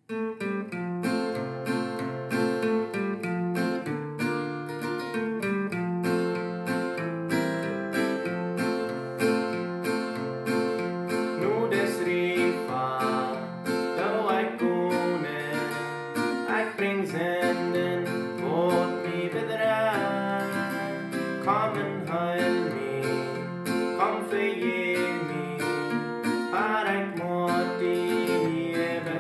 Kom en huil me, kom vergeet me, maar ik moet die hebben.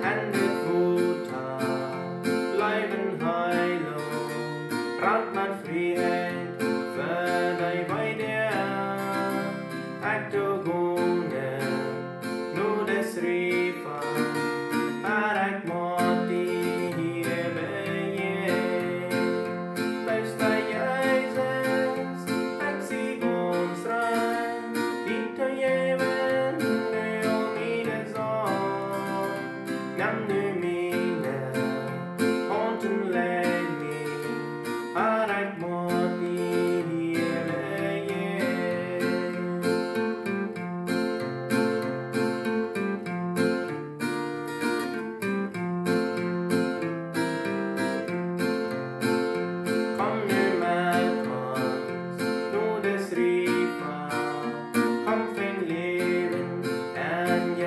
En dit voelt blijven huilen, brand mijn vrijheid, verder bij de ik te gonen, nu des riva, maar ik moet die hebben. And